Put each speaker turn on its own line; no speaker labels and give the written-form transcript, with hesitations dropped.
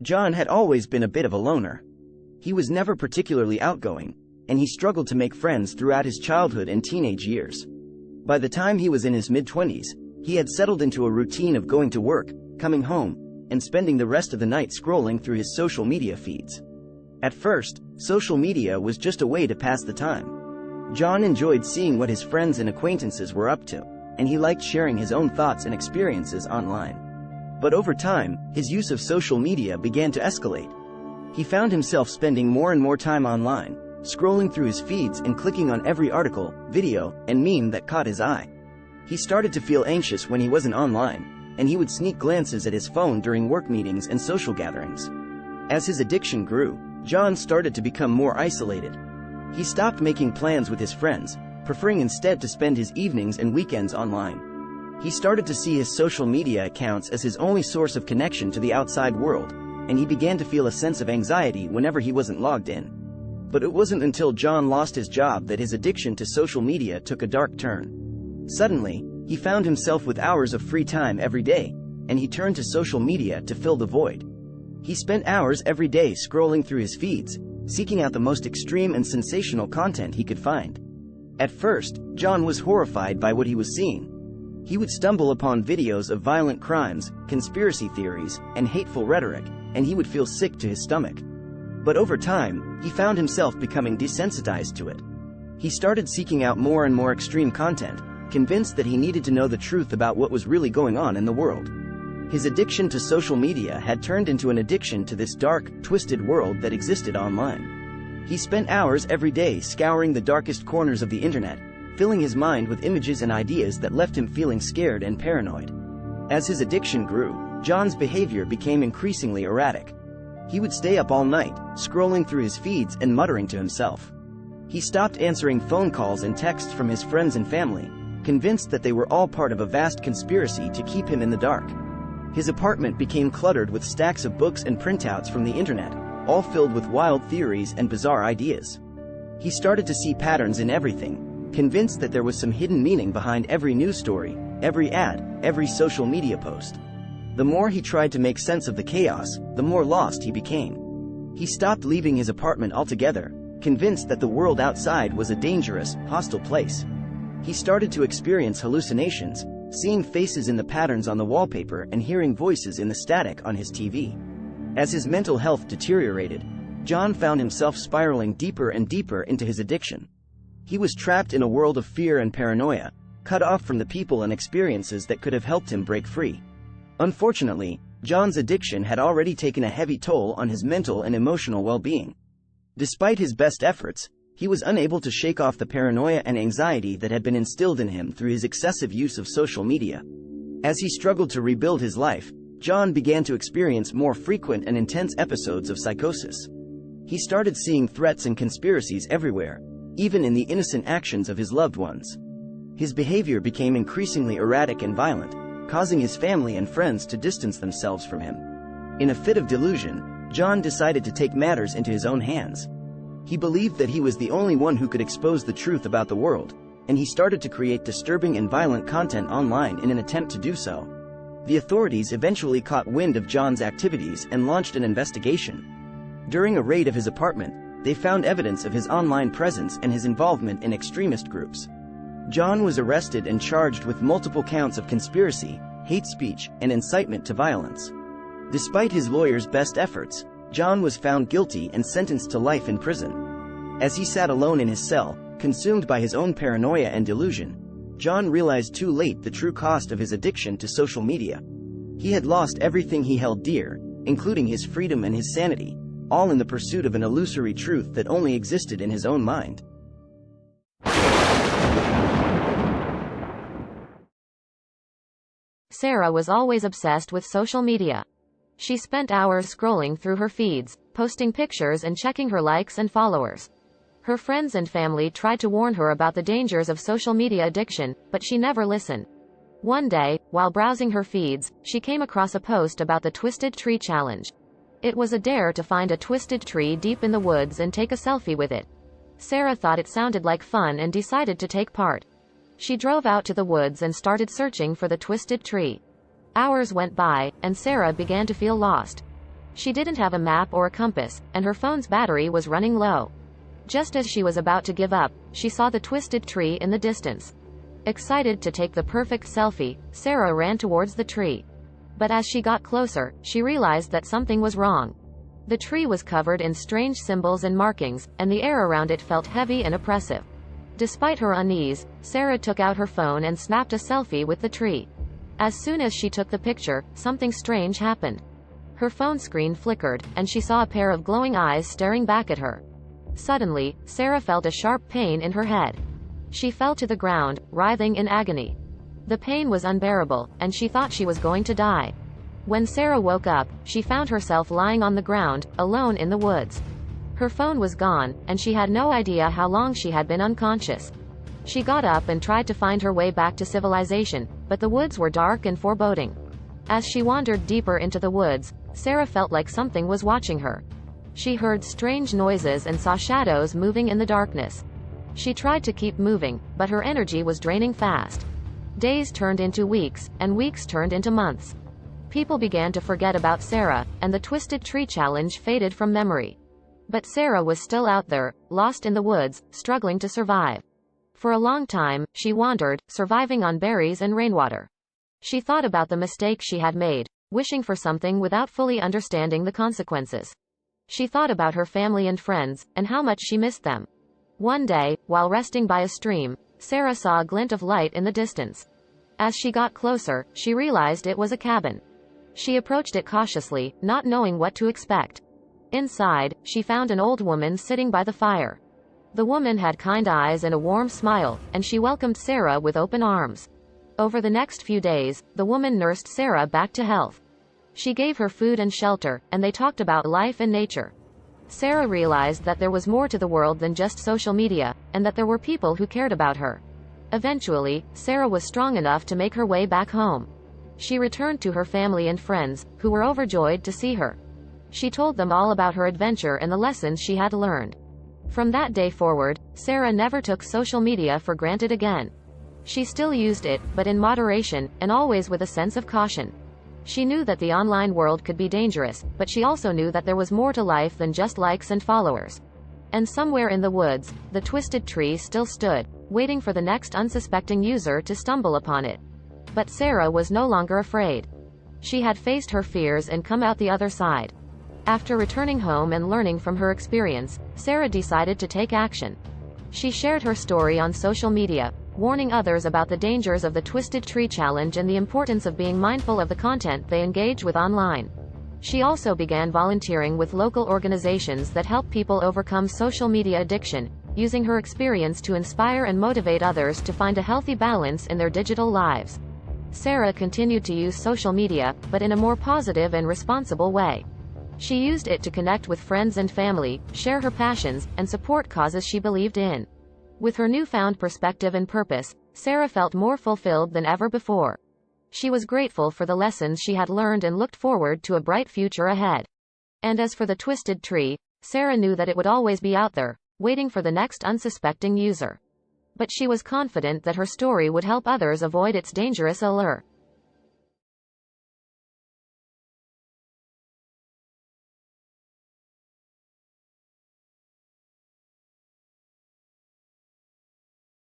John had always been a bit of a loner. He was never particularly outgoing, and he struggled to make friends throughout his childhood and teenage years. By the time he was in his mid-20s, he had settled into a routine of going to work, coming home, and spending the rest of the night scrolling through his social media feeds. At first, social media was just a way to pass the time. John enjoyed seeing what his friends and acquaintances were up to, and he liked sharing his own thoughts and experiences online. But over time, his use of social media began to escalate. He found himself spending more and more time online, scrolling through his feeds and clicking on every article, video, and meme that caught his eye. He started to feel anxious when he wasn't online, and he would sneak glances at his phone during work meetings and social gatherings. As his addiction grew, John started to become more isolated. He stopped making plans with his friends, preferring instead to spend his evenings and weekends online. He started to see his social media accounts as his only source of connection to the outside world, and he began to feel a sense of anxiety whenever he wasn't logged in. But it wasn't until John lost his job that his addiction to social media took a dark turn. Suddenly, he found himself with hours of free time every day, and he turned to social media to fill the void. He spent hours every day scrolling through his feeds, seeking out the most extreme and sensational content he could find. At first, John was horrified by what he was seeing. He would stumble upon videos of violent crimes, conspiracy theories, and hateful rhetoric, and he would feel sick to his stomach. But over time, he found himself becoming desensitized to it. He started seeking out more and more extreme content, convinced that he needed to know the truth about what was really going on in the world. His addiction to social media had turned into an addiction to this dark, twisted world that existed online. He spent hours every day scouring the darkest corners of the internet, filling his mind with images and ideas that left him feeling scared and paranoid. As his addiction grew, John's behavior became increasingly erratic. He would stay up all night, scrolling through his feeds and muttering to himself. He stopped answering phone calls and texts from his friends and family, convinced that they were all part of a vast conspiracy to keep him in the dark. His apartment became cluttered with stacks of books and printouts from the internet, all filled with wild theories and bizarre ideas. He started to see patterns in everything, convinced that there was some hidden meaning behind every news story, every ad, every social media post. The more he tried to make sense of the chaos, the more lost he became. He stopped leaving his apartment altogether, convinced that the world outside was a dangerous, hostile place. He started to experience hallucinations, seeing faces in the patterns on the wallpaper and hearing voices in the static on his TV. As his mental health deteriorated, John found himself spiraling deeper and deeper into his addiction. He was trapped in a world of fear and paranoia, cut off from the people and experiences that could have helped him break free. Unfortunately, John's addiction had already taken a heavy toll on his mental and emotional well-being. Despite his best efforts, he was unable to shake off the paranoia and anxiety that had been instilled in him through his excessive use of social media. As he struggled to rebuild his life, John began to experience more frequent and intense episodes of psychosis. He started seeing threats and conspiracies everywhere, even in the innocent actions of his loved ones. His behavior became increasingly erratic and violent, causing his family and friends to distance themselves from him. In a fit of delusion, John decided to take matters into his own hands. He believed that he was the only one who could expose the truth about the world, and he started to create disturbing and violent content online in an attempt to do so. The authorities eventually caught wind of John's activities and launched an investigation. During a raid of his apartment, they found evidence of his online presence and his involvement in extremist groups. John was arrested and charged with multiple counts of conspiracy, hate speech, and incitement to violence. Despite his lawyer's best efforts, John was found guilty and sentenced to life in prison. As he sat alone in his cell, consumed by his own paranoia and delusion, John realized too late the true cost of his addiction to social media. He had lost everything he held dear, including his freedom and his sanity, all in the pursuit of an illusory truth that only existed in his own mind.
Sarah was always obsessed with social media. She spent hours scrolling through her feeds, posting pictures and checking her likes and followers. Her friends and family tried to warn her about the dangers of social media addiction, but she never listened. One day, while browsing her feeds, she came across a post about the Twisted Tree Challenge. It was a dare to find a twisted tree deep in the woods and take a selfie with it. Sarah thought it sounded like fun and decided to take part. She drove out to the woods and started searching for the twisted tree. Hours went by, and Sarah began to feel lost. She didn't have a map or a compass, and her phone's battery was running low. Just as she was about to give up, she saw the twisted tree in the distance. Excited to take the perfect selfie, Sarah ran towards the tree. But as she got closer, she realized that something was wrong. The tree was covered in strange symbols and markings, and the air around it felt heavy and oppressive. Despite her unease, Sarah took out her phone and snapped a selfie with the tree. As soon as she took the picture, something strange happened. Her phone screen flickered, and she saw a pair of glowing eyes staring back at her. Suddenly, Sarah felt a sharp pain in her head. She fell to the ground, writhing in agony. The pain was unbearable, and she thought she was going to die. When Sarah woke up, she found herself lying on the ground, alone in the woods. Her phone was gone, and she had no idea how long she had been unconscious. She got up and tried to find her way back to civilization, but the woods were dark and foreboding. As she wandered deeper into the woods, Sarah felt like something was watching her. She heard strange noises and saw shadows moving in the darkness. She tried to keep moving, but her energy was draining fast. Days turned into weeks, and weeks turned into months. People began to forget about Sarah, and the Twisted Tree Challenge faded from memory. But Sarah was still out there, lost in the woods, struggling to survive. For a long time, she wandered, surviving on berries and rainwater. She thought about the mistake she had made, wishing for something without fully understanding the consequences. She thought about her family and friends, and how much she missed them. One day, while resting by a stream, Sarah saw a glint of light in the distance. As she got closer, she realized it was a cabin. She approached it cautiously, not knowing what to expect. Inside, she found an old woman sitting by the fire. The woman had kind eyes and a warm smile, and she welcomed Sarah with open arms. Over the next few days, the woman nursed Sarah back to health. She gave her food and shelter, and they talked about life and nature. Sarah realized that there was more to the world than just social media, and that there were people who cared about her. Eventually, Sarah was strong enough to make her way back home. She returned to her family and friends, who were overjoyed to see her. She told them all about her adventure and the lessons she had learned. From that day forward, Sarah never took social media for granted again. She still used it, but in moderation, and always with a sense of caution. She knew that the online world could be dangerous, but she also knew that there was more to life than just likes and followers. And somewhere in the woods, the twisted tree still stood, waiting for the next unsuspecting user to stumble upon it. But Sarah was no longer afraid. She had faced her fears and come out the other side. After returning home and learning from her experience, Sarah decided to take action. She shared her story on social media, warning others about the dangers of the Twisted Tree Challenge and the importance of being mindful of the content they engage with online. She also began volunteering with local organizations that help people overcome social media addiction, using her experience to inspire and motivate others to find a healthy balance in their digital lives. Sarah continued to use social media, but in a more positive and responsible way. She used it to connect with friends and family, share her passions, and support causes she believed in. With her newfound perspective and purpose, Sarah felt more fulfilled than ever before. She was grateful for the lessons she had learned and looked forward to a bright future ahead. And as for the Twisted Tree, Sarah knew that it would always be out there, waiting for the next unsuspecting user. But she was confident that her story would help others avoid its dangerous allure.